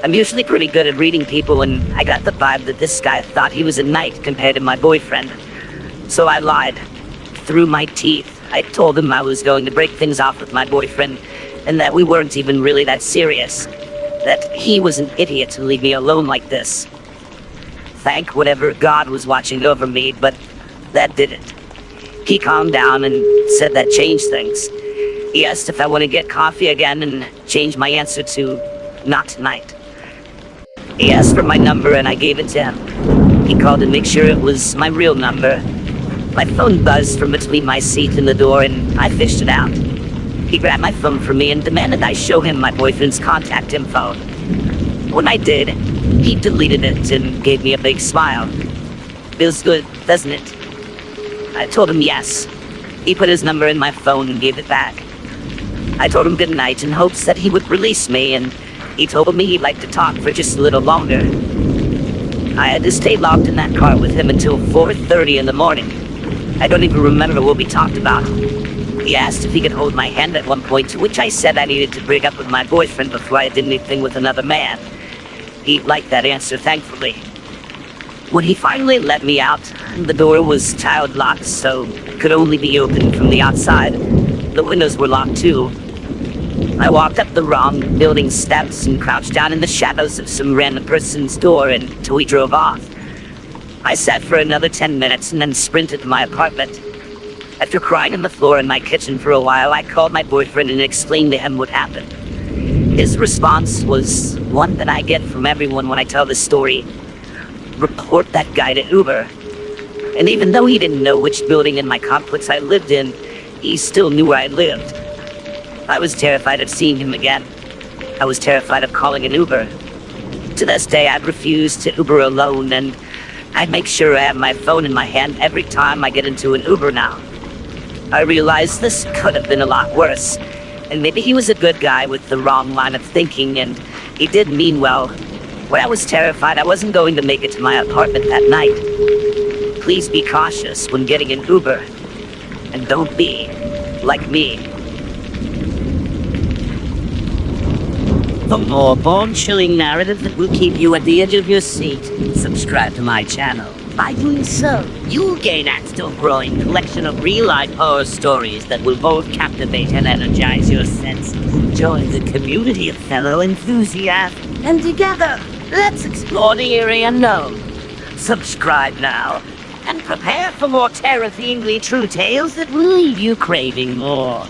I'm usually pretty good at reading people, and I got the vibe that this guy thought he was a knight compared to my boyfriend. So I lied. Through my teeth, I told him I was going to break things off with my boyfriend, and that we weren't even really that serious. That he was an idiot to leave me alone like this. Thank whatever God was watching over me, but that didn't. He calmed down and said that changed things. He asked if I want to get coffee again and changed my answer to not tonight. He asked for my number and I gave it to him. He called to make sure it was my real number. My phone buzzed from between my seat and the door and I fished it out. He grabbed my phone from me and demanded I show him my boyfriend's contact info. When I did, he deleted it and gave me a big smile. Feels good, doesn't it? I told him yes. He put his number in my phone and gave it back. I told him good night in hopes that he would release me, and he told me he'd like to talk for just a little longer. I had to stay locked in that car with him until 4:30 in the morning. I don't even remember what we talked about. He asked if he could hold my hand at one point, to which I said I needed to break up with my boyfriend before I did anything with another man. He liked that answer, thankfully. When he finally let me out, the door was child locked, so it could only be opened from the outside. The windows were locked too. I walked up the wrong building steps and crouched down in the shadows of some random person's door until he drove off. I sat for another 10 minutes and then sprinted to my apartment. After crying on the floor in my kitchen for a while, I called my boyfriend and explained to him what happened. His response was one that I get from everyone when I tell this story. Report that guy to Uber. And even though he didn't know which building in my complex I lived in, he still knew where I lived. I was terrified of seeing him again. I was terrified of calling an Uber. To this day, I'd refuse to Uber alone, and I'd make sure I have my phone in my hand every time I get into an Uber now. I realized this could have been a lot worse, and maybe he was a good guy with the wrong line of thinking, and he did mean well. When I was terrified, I wasn't going to make it to my apartment that night. Please be cautious when getting an Uber, and don't be like me. For more bone-chilling narrative that will keep you at the edge of your seat, subscribe to my channel. By doing so, you'll gain access to a growing collection of real-life horror stories that will both captivate and energize your senses. Join the community of fellow enthusiasts, and together, let's explore the eerie unknown. Subscribe now, and prepare for more terror-themed true tales that will leave you craving more.